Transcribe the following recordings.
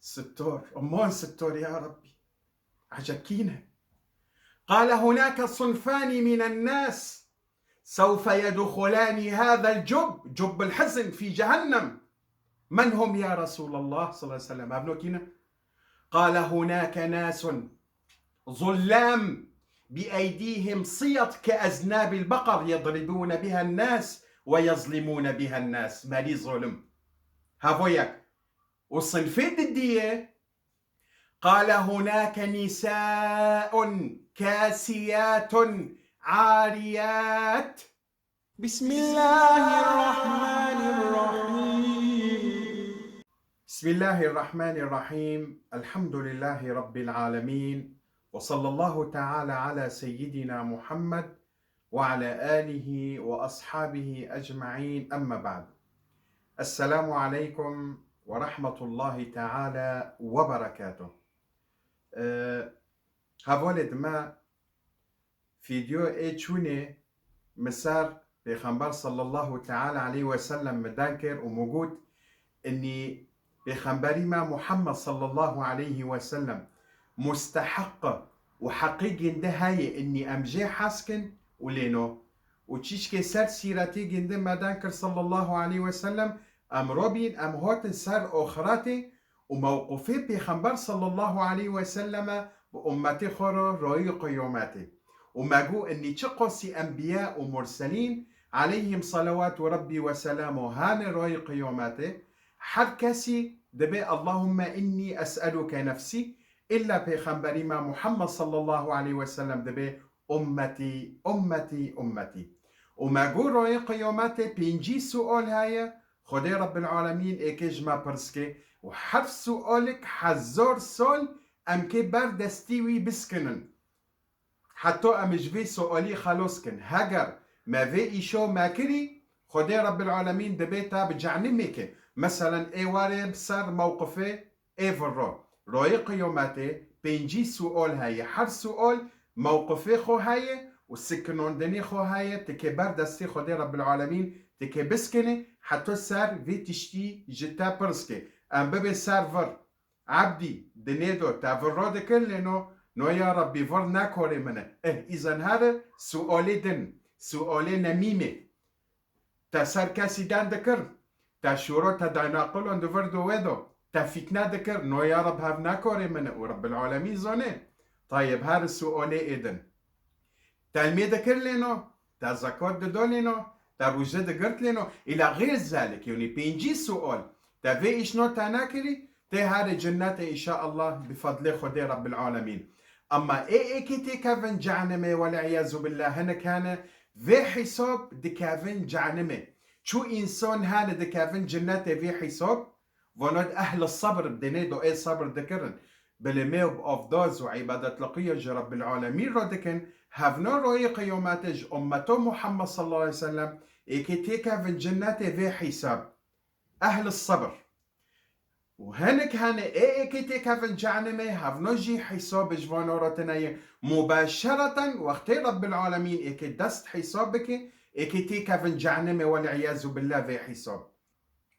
ستور أمان ستور يا ربي عجبكينا. قال هناك صنفان من الناس سوف يدخلان هذا الجب، جب الحزن في جهنم. من هم يا رسول الله صلى الله عليه وسلم؟ أبنوكينا. قال هناك ناس ظلام بأيديهم صيط كأذناب البقر يضربون بها الناس ويظلمون بها الناس. مالي ظلم هافوياك. والصنفين ضدية قال هناك نساء كاسيات عاريات. بسم الله الرحمن الرحيم. بسم الله الرحمن الرحيم. الحمد لله رب العالمين، وصلى الله تعالى على سيدنا محمد وعلى آله وأصحابه أجمعين، أما بعد. السلام عليكم ورحمة الله تعالى وبركاته. هاولد ما فيديو ايتشوني مسار بيخنبر صلى الله تعالى عليه وسلم مدانكر وموجود اني بيخنبري ما محمد صلى الله عليه وسلم مستحق وحقيقي ده هاي اني امجي حاسكن ولينو وتشيشكي سر سيرتي جنده مدانكر صلى الله عليه وسلم ام روبين ام هوتن سر اخراتي وموقفي بيخنبر صلى الله عليه وسلم بأمتي خورو روي قيوماتي وماقو اني تشقصي انبياء ومرسلين عليهم صلوات ربي وسلامه هان روي قيوماتي حركسي دبي اللهم اني اسألك نفسي الا بيخنبري ما محمد صلى الله عليه وسلم دبي امتي امتي امتي وماقو روي قيوماتي بينجي سؤال هاي خدي رب العالمين ايكيج ما برسكي وحرف سؤالك حزور سول ام كي بردستيوي بسكنن حتى امجفي سؤالي خلوسكن هاجر ما في ايشو ماكري خدي رب العالمين دبيتا بجعنمك مثلا اي واري بسر موقفي اي فرو روي قيوماتي بينجي سؤال هاي حر سؤال موقفي خو هاي والسكنون دني خو هاي تكي بردستي خدي رب العالمين تكي بسكني حتى سر في تشتي جتا برسكي ام ببي سيرفر عبدي دنيدو تافرو دكن لانه نو يا ربي فر ناكوري منه اذا هذا سؤالي دن سؤالي نميمه تا سركاسي دان دكر تا شورو تا دايناقلون دفر دو ويدو تا فتنة دكر نو يا رب هاف ناكوري منه ورب العالمين زونه. طيب هذا سؤالي اذن تلميذ دكر لينو تا زكاة دو لينو تا روجة دقرت لينو الى غير ذلك يعني بينجي سؤال تا في ايش نو تناكري تي هذا جنات ان شاء الله بفضل خدي رب العالمين. اما اي كيتي كافن جعنمه والعياذ بالله هنا كان في حساب دكافن جعنمه شو انسان هذا دكافن جنات في حساب ونود اهل الصبر بدنيدو اي صبر دكرن بالميوب اوف دوز وعبادة لقية رب العالمين ردكن هفنا روي قيوماتج امتو محمد صلى الله عليه وسلم اي كيتي كافن جنات في حساب اهل الصبر وهنك هنا اي كيتي كافن جعنمه هفنوجي حساب جوانورتنا مباشرة وقت رب العالمين اي كي دست حسابك اي كيتي كافن جعنمه والعياذ بالله في حساب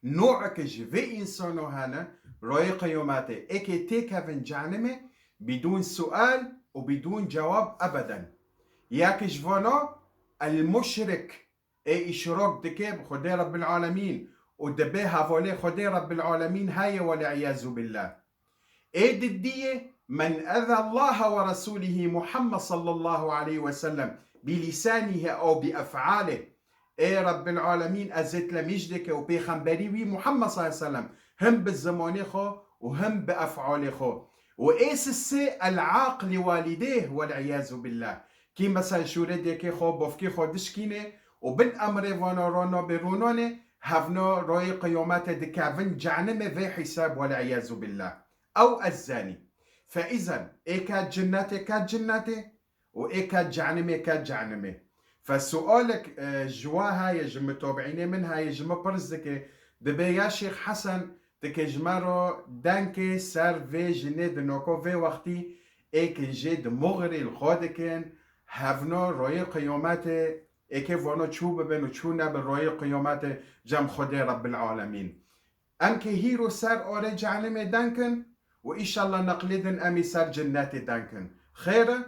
نوعك في انسانو هنا روي قيوماته اي كيتي كافن جعنمه بدون سؤال وبدون جواب ابدا. ياك جوانو المشرك اي اشراك دكيب خدي رب العالمين ودبيها فولي خدي رب العالمين هاي والعياذ بالله. ايه ضدية من اذى الله ورسوله محمد صلى الله عليه وسلم بلسانه او بافعاله. ايه رب العالمين ازت لمجدك وبيخنبري محمد صلى الله عليه وسلم هم بالزمان خو وهم بافعال خو وايس السي العاق لوالديه والعياذ بالله كي مثلا شوردك خو بوفكي خو دشكينه وبالامر وانا رونا برونونه هفنو روي قيومات دكافن جعنمه في حساب والعياذ بالله او الزاني. فاذا ايه كات جناتي كات جناتي وايه كات جعنمه كات جعنمه. فسؤالك جواها يجم متابعيني منها يجم برزك دبي يا شيخ حسن دك جمارو دانكي سار في جنيد نوكو في وقتي ايك جد مغري الخودكن هفنو روي قيوماتي ايكي فونو تشوب بينو تشونا بالروي قيوماتي جم خدي رب العالمين. ام که هیرو سر آره جهنم دانكن وإن شاء الله نقلدن أمي سر جنات دانكن خير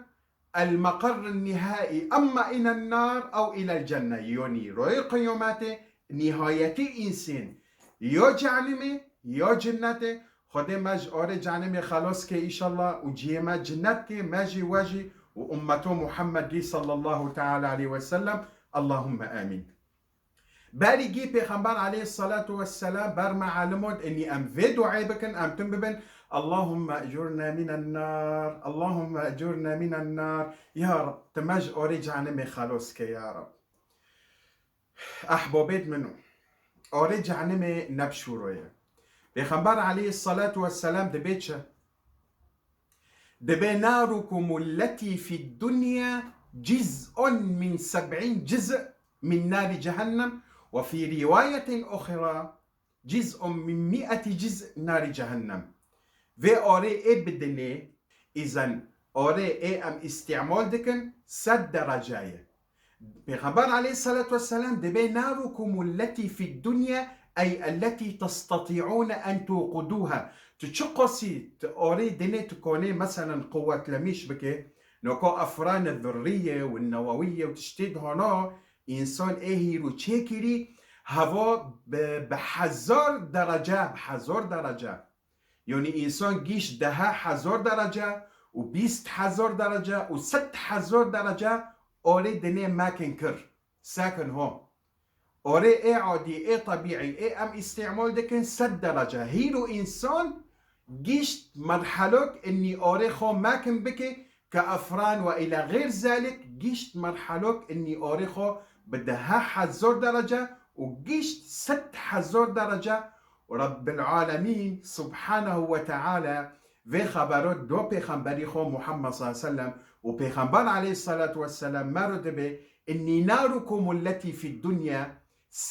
المقر النهائي أما إلى النار أو إلى الجنة يوني روي قيوماته نهايتي إنسان يا جهنم يا جنته خده مج آره جهنم خلاص که إن شاء الله وجيما جنت که ماجي واجي وأمته محمد صلى الله تعالى عليه وسلم اللهم آمين. باريجي پیغمبر عليه الصلاة والسلام بر معلومات اني ام في دعاء بكن ام تنببن اللهم اجرنا من النار اللهم اجرنا من النار يا رب تمج اوريج عنمي خلاص كي يا رب احبابيت منو اوريج عنمي نبشورويا پیغمبر عليه الصلاة والسلام دبيتش دبي ناركم التي في الدنيا جزء من 70 جزء من نار جهنم وفي رواية أخرى جزء من 100 جزء نار جهنم. في أوري بدني إذن أوري ام استعمال دكن 100 درجة. پیغمبر عليه الصلاة والسلام دبي ناركم التي في الدنيا أي التي تستطيعون أن توقدوها. تشقصي أوري دني تكوني مثلا قوة لميش بكي نوكو أفران الذرية والنووية وتشتيد هنا انسان هیرو چکری هوا به 1000 درجه یعنی انسان گیش 10,000 درجه و 20,000 درجه و 100,000 درجه آره دنه مکن کر ساکن ها آره ای عادی ای طبیعی ای ام استعمال دکن 100 درجه هیرو انسان گیش مرحلک اني آره خو مکن بکه كأفران وإلى غير ذلك جيشت مرحلك إني أوريخو بدها 1000 درجة وجيشت 6,000 درجة ورب العالمين سبحانه وتعالى في خبرات دو پیغمبری خو محمد صلى الله عليه وسلم وبيغمبر عليه الصلاة والسلام مرد به إني ناركم التي في الدنيا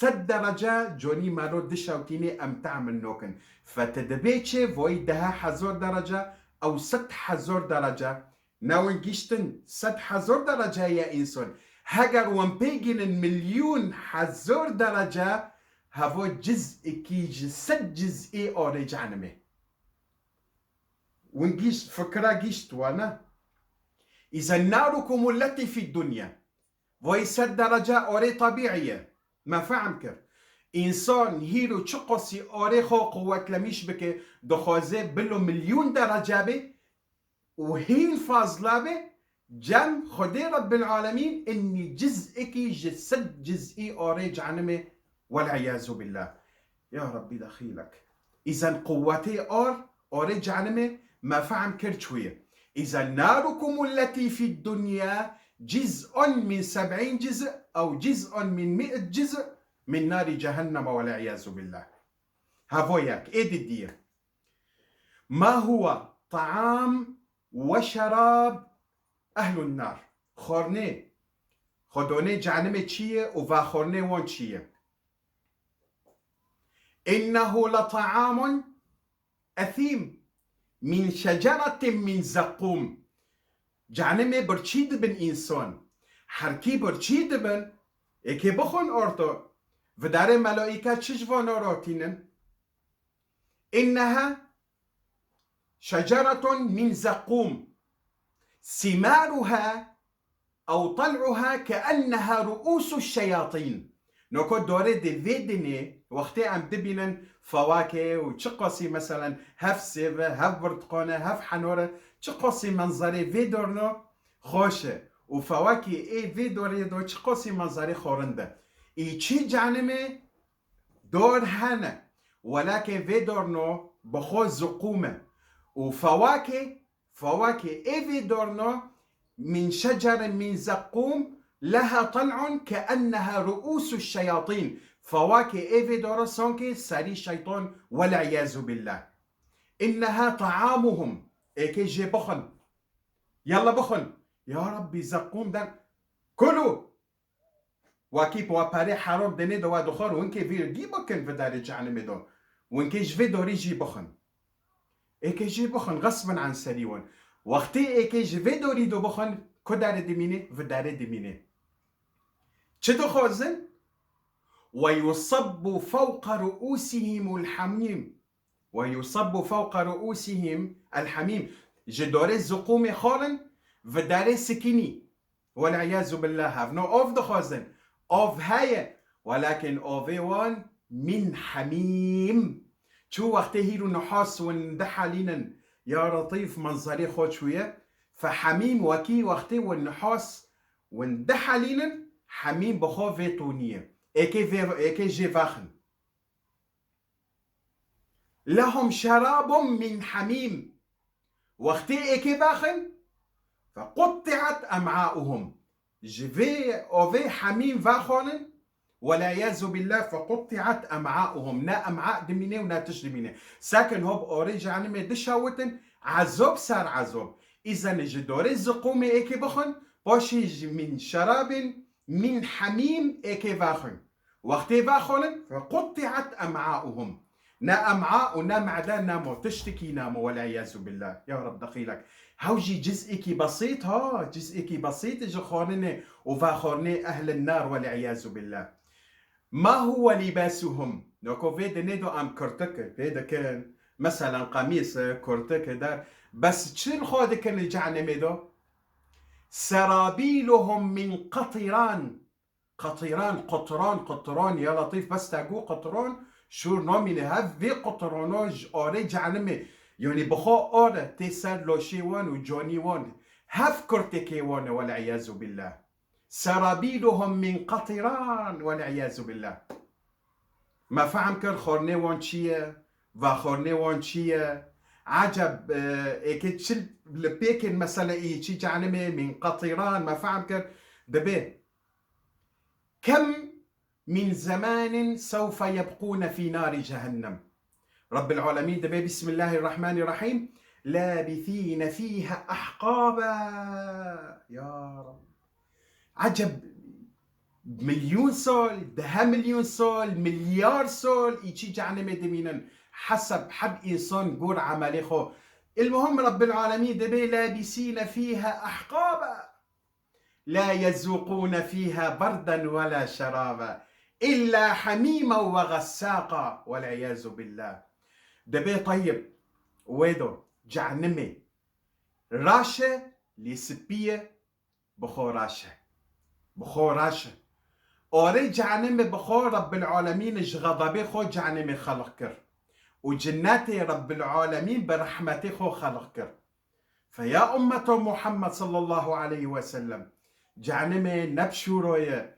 100 درجة جوني مرد شوتيني أم تعمل نوكن فتدبيتش فوي دها 1000 درجة أو 6,000 درجة ناوين گیشتن 100,000 درجه یا انسان هگر وان پیگین 1,000,000 درجه هوا جزء کی 100 جزء آره جهنمه وان گیشت فکره گیشت وانا اذا ناركم التي في الدنيا وهي 100 درجه آره طبيعيه ما فهم کرد انسان هیرو چقصی آره خو قوت لمیش بکه دخوازه بلو 1,000,000 درجه به وهين فاضلة جم خدي رب العالمين اني جزئك جسد جزئي اوريج عنمي والعياذ بالله يا ربي دخيلك اذا قوتي اوريج عنمي ما فهم كرشوية اذا ناركم التي في الدنيا جزء من 70 جزء او جزء من 100 جزء من نار جهنم والعياذ بالله هافوياك ايه ما هو طعام وشراب أهل النار خورنه خدونه جهنم چیه و خورنه وان چیه إنه لطعام أثيم من شجرة من زقوم جهنم برچید بن انسان هرکی برچید بن اکی بخون ارتو و در ملائکه چجوان راتینن إنها شجرة من زقوم ثمارها أو طلعها كأنها رؤوس الشياطين نوكو دوري دي فيدني وقتي ام دبينن فواكه وتشقصي مثلا هف سيفة هف برتقانة هف حنورة تشقصي منظري فيدورنو خوشه وفواكه اي فيدوري دو تشقصي منظري خورنده اي چي جانمي دور هانا ولكن فيدورنو بخو زقومه وفواكه ايفي دورنو من شجر من زقوم لها طلع كأنها رؤوس الشياطين فواكه ايفي دورو سونكي ساري شيطان والعياذ بالله إنها طعامهم ايكي جي بخن يلا بخن يا ربي زقوم در كلوا واكي بواباري حرام دني دوا دخار وانكي فير جي بكن في داري جهنم دو وانكي جفي دوري جي بخن ايكي جي بخن غصبا عن سريون وقتی ايكي جفي دوري دو بخن كو داره دمينه و داره دمينه چه دو خوزن؟ ويصب فوق رؤوسهم الحميم. ويصب فوق رؤوسهم الحميم. جدوري الزقوم خورن وداري سكيني والعياذ بالله. have no of the خازن of هاي ولكن اوفيوان من حميم. شو وقت هيرو نحاس وندحالين يا لطيف منظري خود شوية. فحميم وكي وقتي والنحاس وندحالين حميم بخو فيتونية ايكي جيفاخن. لهم شراب من حميم وقتي ايكي باخن فقطعت امعاؤهم. جفي اوفي حميم فاخونن والعياذ بالله فقطعت امعاؤهم. نا امعاء دمينه ونا تشدمينه ساكن هوب اوريج يعني ما دشاوتن عذاب صار عذاب. اذا جدوري الزقوم ايكي بخن باشي من شراب من حميم ايكي باخن وقتي باخونن فقطعت امعاؤهم. نا امعاء ونا معدان نامو تشتكي نامو والعياذ بالله. يا رب دخيلك هوجي جزئكي بسيط. جزئكي بسيط اجي خورني وفاخورني اهل النار والعياذ بالله. ما هو لباسهم؟ نوكو فيدا نيدو ام كرتك فيدا كان مثلا قميص كرتك دار بس تشيل خود كان الجعن ميدو سرابيلهم من قطران. قطران يا لطيف بس تاقو قطران شو نومي هاف في قطرانوج اوري جعنمي يعني بخو اورا تيسار لوشي وان وجوني وان هاف كرتكي وان والعياذ بالله. سرابيلهم من قطران والعياذ بالله. ما فهم كر خورني وان تشيه وخورني وان تشيه عجب اكيد شل لبيكن مثلا اي تشي جعنمي من قطران ما فهم كر دبي. كم من زمان سوف يبقون في نار جهنم. رب العالمين دبي بسم الله الرحمن الرحيم لابثين فيها أحقابا. يا رب عجب. مليون سال 10 مليون سال مليار سال يجي جهنم دمينا حسب حب إنسان قول عملي خو. المهم رب العالمين دبي لابسين فيها أحقابا لا يذوقون فيها بردا ولا شرابا إلا حميما وغساقا والعياذ بالله. دبي طيب ويدو جعنمي راشة لسبية بخو راشة أوري جعنمي بخو رب العالمين غضبي خو جعنمي خلق كر وجناتي رب العالمين برحمتي خو خلق كر. فيا أمة محمد صلى الله عليه وسلم جعنمي نبشو روية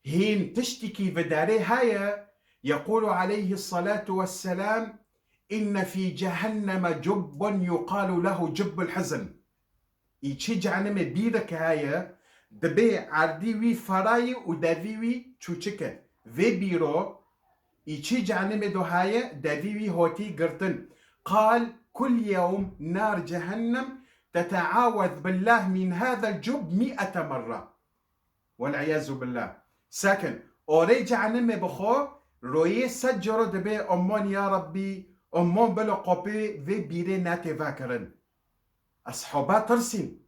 هين تشتكي بداري هاي. يقول عليه الصلاة والسلام إن في جهنم جب يقال له جب الحزن. إيشي جعنمي بيدك هاي دبي عرديوي فراي ودافيوي تشوشكة في بيرو. إيشي جعنمي دو هاي دافيوي هوتي قرطن. قال كل يوم نار جهنم تتعاوذ بالله من هذا الجب 100 مرة والعياذ بالله. ساكن أوري جعنمي بخو روي سجرو دبي أمان يا ربي أمان بلا قبي في بيري ناتي فاكرن. أصحابا ترسين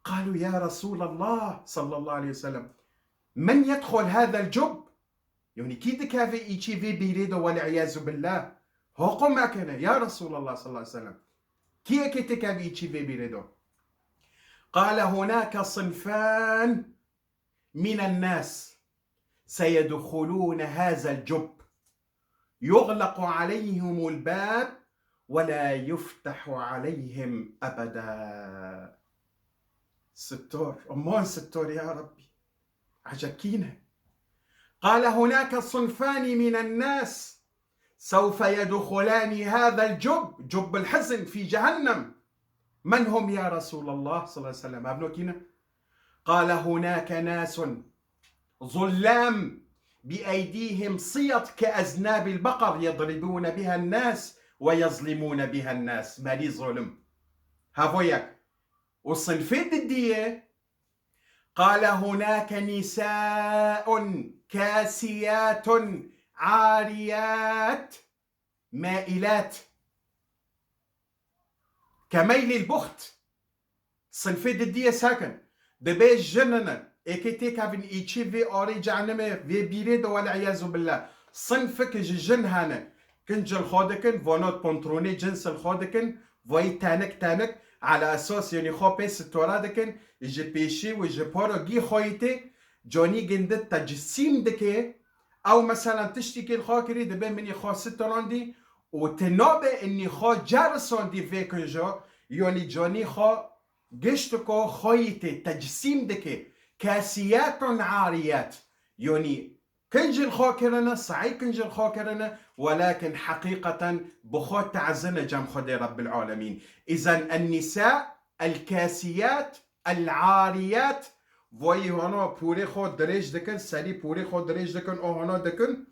قالوا يا رسول الله صلى الله عليه وسلم من يدخل هذا الجب؟ يعني كي دكافي إيشي في بيريدو والعياذ بالله. هو قم أكنا يا رسول الله صلى الله عليه وسلم كي تكافي إيشي في بيريدو؟ قال هناك صنفان من الناس سيدخلون هذا الجب يغلق عليهم الباب ولا يفتح عليهم أبدا. ستور أمان ستور يا ربي عجبكينا. قال هناك صنفان من الناس سوف يدخلان هذا الجب جب الحزن في جهنم. من هم يا رسول الله صلى الله عليه وسلم أبنوكينا؟ قال هناك ناس ظلام بأيديهم صيط كأذناب البقر يضربون بها الناس ويظلمون بها الناس. مالي ظلم هافوياك. والصنفين الدية قال هناك نساء كاسيات عاريات مائلات كميل البخت. صنفين الدية ساكن دبي جننا اكيتي كافن ايتشي في اوري جهنم في بيريد والعياذ بالله صنفك جن هانا كنجل خودكن فونوت بونتروني جنس الخودكن فوي تانك على اساس يعني خو بيس تورادكن يجي بيشي ويجي بورو جي خويتي جوني جندت تجسيم دكي او مثلا تشتكي الخاكري دبي مني خو ستراندي وتنوبه اني خو جارسون دي فيكنجو يعني جوني خو قشتكو خويتي تجسيم دكي كاسيات عاريات يعني كنجل خاكرنا صعي كنجل خاكرنا ولكن حقيقة بخوت تعزنا جم خدي رب العالمين. إذن النساء الكاسيات العاريات وی هانا پوری خود درج دکن سری پوری خود درج دکن او هانا دکن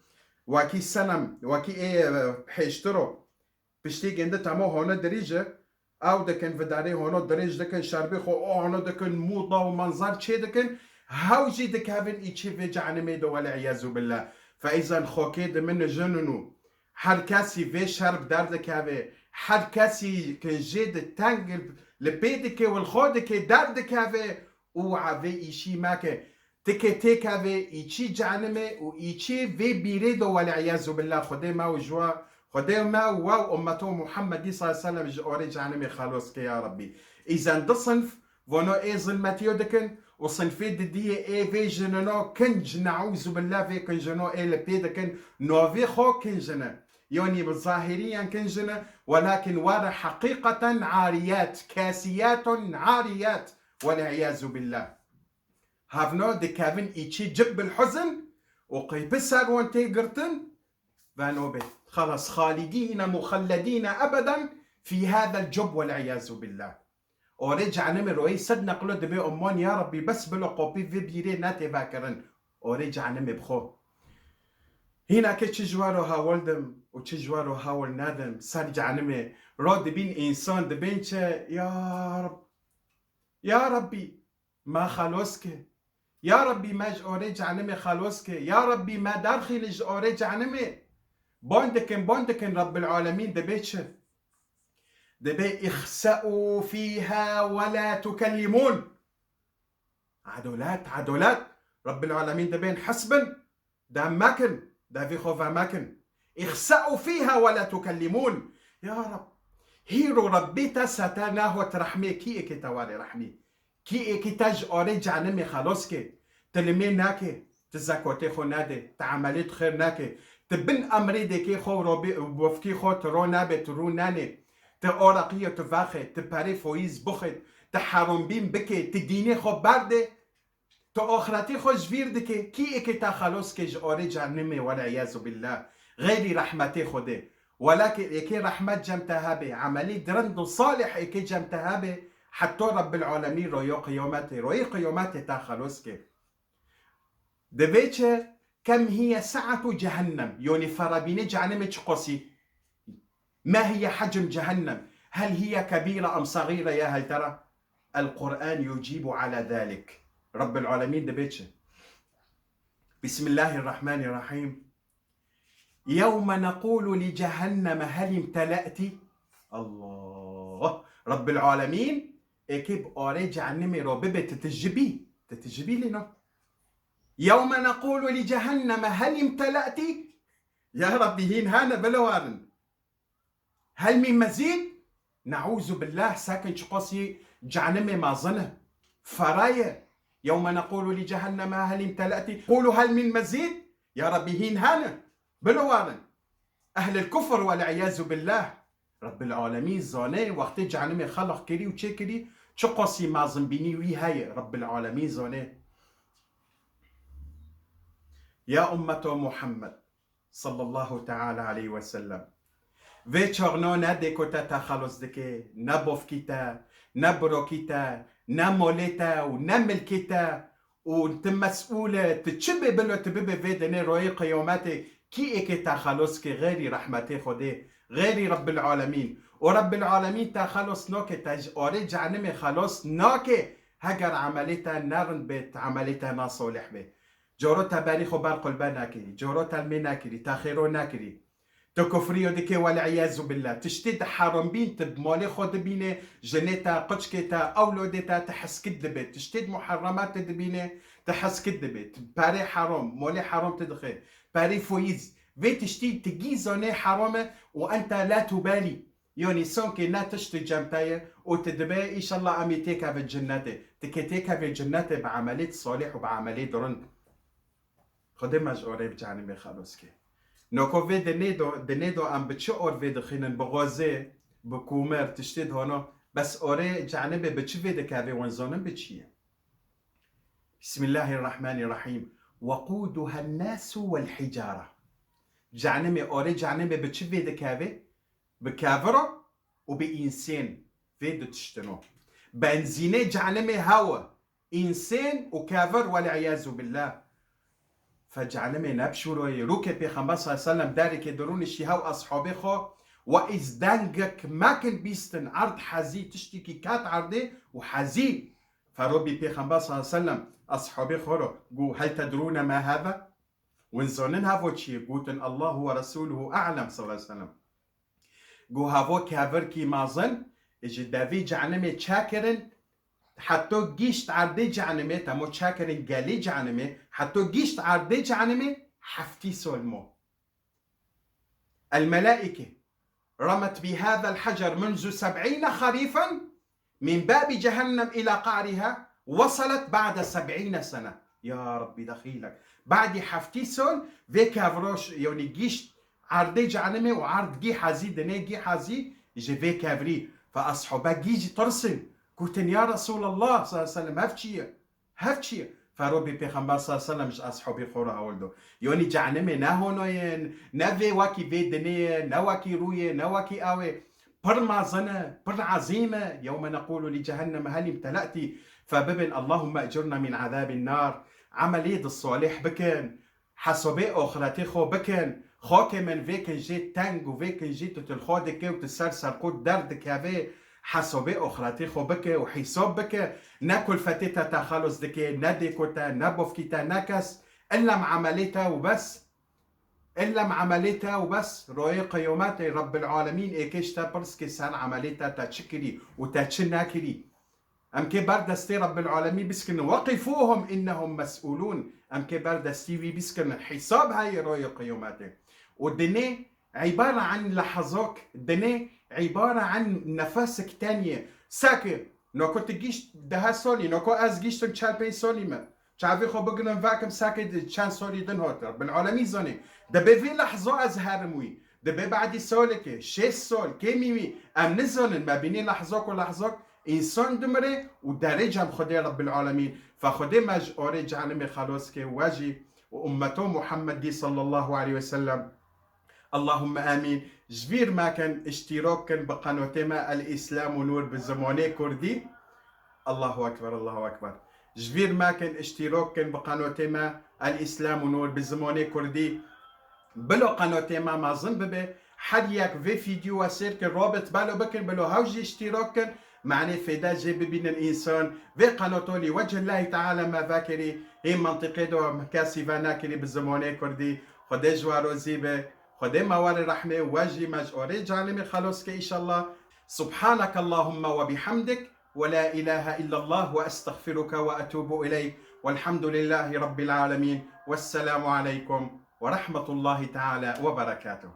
وکی سنم وکی حشترو پشتی گنده تما هانا دریجه او دکن و داری هانا درج دکن شربی خو او هانا دکن موضا و منظر چه دکن هاوجی دکاون ایچی و جعنمه دو والعیاذ بالله. فاذا خوکید من جنونو هر کسی و شرب درد کاوه هر کسی که جد تنگ لبیدکه و الخودکه درد کاوه او عوی ایشی مکه تکه تکه و ایچی جهنمه و ایچی و بیرید و والعیاذ بالله. خدا ما و جوا خدا ما و امته محمدی صلی الله علیه و سلم آره جهنم خلاص که یا ربی. اذا ده صنف وانا ای ظلمتیو دکن و صنفی دیه ای وی جننا کنج نعوذ بالله وی کنجنا ای لپی دکن نوی خو کنجنا يعني بالظاهريا كنجنا ولكن ورا حقيقة عاريات كاسيات عاريات والعياذ بالله. هافنو دي كافن ايشي جب الحزن وقيبسر وانتي قرتن فانوبي خلاص خالدين مخلدين ابدا في هذا الجب والعياذ بالله. ورجع نمر وي صد نقلو دبي امان يا ربي بس بلو قوبي في بيري ناتي باكرن ورجع نمر بخو هنا كي جوارو هاولدم و جوارو هاول نادم سرجع نمر رو دبين انسان دبين يا رب يا ربي ما خلوسك يا ربي ما جوري جعنمي خلوسك يا ربي ما داخل جوري جعنمي بوندكن رب العالمين دبيتش دبي اخسأوا فيها ولا تكلمون عدولات رب العالمين دبين حسبا دا ماكن دا في خوفا ماكن اخسأوا فيها ولا تكلمون يا رب هيرو ربيتا ستاناه وترحمي كي اكي توالي رحمي كي اكي تاج اوري جعنمي خلاص كي تلمي ناكي تزاكوتي خو نادي تعمليت خير ناكي تبن امري دي كي خو روبي وفكي خو ترو نابي ترو ناني تأورقية تفاخي تباري فويز بخت تحرم بين بكي تديني خو باردي تأخرتي خو جفير دكي كي اكي تا خلاص كي جوري جعنمي والعياذ بالله غير رحمتي خودي ولكن اكي رحمة جمتها به عملي درند صالح اكي جمتها به حتى رب العالمين روي قيامتي تا خلاص كي دبيتش كم هي سعة جهنم يعني فرابيني جهنم قصي ما هي حجم جهنم هل هي كبيرة أم صغيرة يا هل ترى القرآن يجيب على ذلك. رب العالمين دبيتش بسم الله الرحمن الرحيم يوم نقول لجهنم هل امتلأت الله رب العالمين اكيب اوري جهنم رببه تتجبي لنا يوم نقول لجهنم هل امتلأت يا ربي هين هانا بلوارن هل من مزيد نعوذ بالله ساكن شقصي جهنم ما ظنه فرايه يوم نقول لجهنم هل امتلأت قولوا هل من مزيد يا ربي هين هانا بلوارن أهل الكفر والعياذ بالله. رب العالمين زاني وقت جهنم خلق كري وچه كري شقصي ما ظنبيني وي هاي رب العالمين زاني. يا أمة محمد صلى الله تعالى عليه وسلم في چغنا نده کتا تخلص دکه نبوف کتا نبرو کتا نمولتا و نملکتا و مسئولة تتشبه بلو تببه في دني روي قيامته كي اكي تخلص كي غيري رحمته خده غيري رب العالمين ورب العالمين تخلص ناكي تاج آري جعنم خلاص ناكي هجر عمليتا نرن بيت عمليتا ناصالح بي جارو تباريخو برقلبا ناكري جارو تلمي ناكري تاخيرو ناكري تكفريو ديكي والعياذ بالله تشتيد حرام بين تبمالي خود بينه جنيتا قشكتا اولودتا تحسكد دبي تشتيد محرمات دبينه تحس كدبت باري حرام مولي حرام تدخل باري فويز في تشتي تجيزوني حرامة وأنت لا تبالي يعني سونكي نا تشتي جمتاية وتدبي إن شاء الله أمي تيكا في الجنة تكتيكا في الجنة بعملية صالح وبعملية رند خدي مجوري بجانبي خلاص كي نوكو في دنيدو أم بتشعر في دخينن بغازي بكومر تشتيد هنا بس أوري جانبي بتشفي دكافي وانزونن بتشيه بسم الله الرحمن الرحيم وقودها الناس والحجارة جانبي أوري جانبي بتشفي دكافي بكافرة وبإنسان في تشتنو بنزيني جانبي هوا إنسان وكافر والعياذ بالله فجعلمي نبشرو يروكي بيخمبر صلى الله عليه وسلم داري كدرون الشيهاو أصحابي خو وإز دانجك ما كان بيستن عرض حزي تشتكي كات عرضي وحزي فروبي بيخمبر صلى الله عليه وسلم أصحابي خورو قو هل تدرون ما هذا؟ ونزونن هافو تشي قوتن الله ورسوله أعلم صلى الله عليه وسلم قو هافو كافر كي مازن إجي دافي جعلمي تشاكرن حتى جيشت عردي جعنمي تمو شاكرين قالي جعنمي حتى جيشت عردي جعنمي حفتي سولمو الملائكة رمت بهذا الحجر منذ 70 خريفا من باب جهنم إلى قعرها وصلت بعد 70 سنة يا ربي دخيلك بعد حفتي سول فيك هافروش يعني جيشت عردي جعنمي وعرض جي حزي دني جي حزي يجي فيك هافري فأصحابها جيجي ترسل قلت يا رسول الله صلى الله عليه وسلم هفتشي فروبي بيخمبر صلى الله عليه وسلم مش أصحابي خورا أولدو يوني جعنمي نهونوين نفي واكي في دنيا نواكي روية نواكي آوي بر مازنة بر عزيمة يوم نقول لجهنم هل امتلأتي فببن اللهم أجرنا من عذاب النار عملية الصالح بكن حسبي أخرتي خو بكن خوكي من فيكن جيت تانج وفيكن جيت تلخودك وتسرسر قد دردك هذي حسبي أخرتي خو بك وحساب بك ناكل فتيتا تخلص دكي نديكوتا نبوفكيتا نكس إلا معمليتا وبس روي قيومات رب العالمين إيكيشتا برسكي سان عمليتا تشكري وتشناكري أم كي بردستي رب العالمين بسكن وقفوهم إنهم مسؤولون أم كي بردستي في بسكن حساب هاي روي قيوماتي والدنيا عبارة عن لحظات الدنيا عبارة عن نفسك تانية ساكر نوكو تجيش ده سولي نوكو از جيش تشالبين سولي ما تعرفي خو بقولن فاكم ساكر تشان سولي دن هوتر بالعالمي زوني ده بفي لحظة از هرموي ده ببعد سولك شيس سول كيميمي ام نزونن ما بيني لحظات ولحظات انسان دمري ودرجة خدي رب العالمين فخدي مج اوريج عنمي خلاص كي واجي وامته محمد صلى الله عليه وسلم اللهم آمين جبير ما كان اشتراك بقناتنا الإسلام ونور بالزمانة كردي الله أكبر جبير ما كان اشتراك بقناتنا الإسلام ونور بالزمانة كردي بلو قناتنا ما ظن ببه حد يك في فيديو وسير رابط بلو بكن بلو هوجي اشتراك معني فدا جيب بين الإنسان في قناته لوجه الله تعالى ما ذاكري هي منطقة دو مكاسي فاناكري بالزمانة كردي خدي جوارو زيبه خدي موال رحمة واجي مجوري جانمي خلاص كي إن شاء الله سبحانك اللهم وبحمدك ولا إله إلا الله وأستغفرك وأتوب إليك والحمد لله رب العالمين والسلام عليكم ورحمة الله تعالى وبركاته.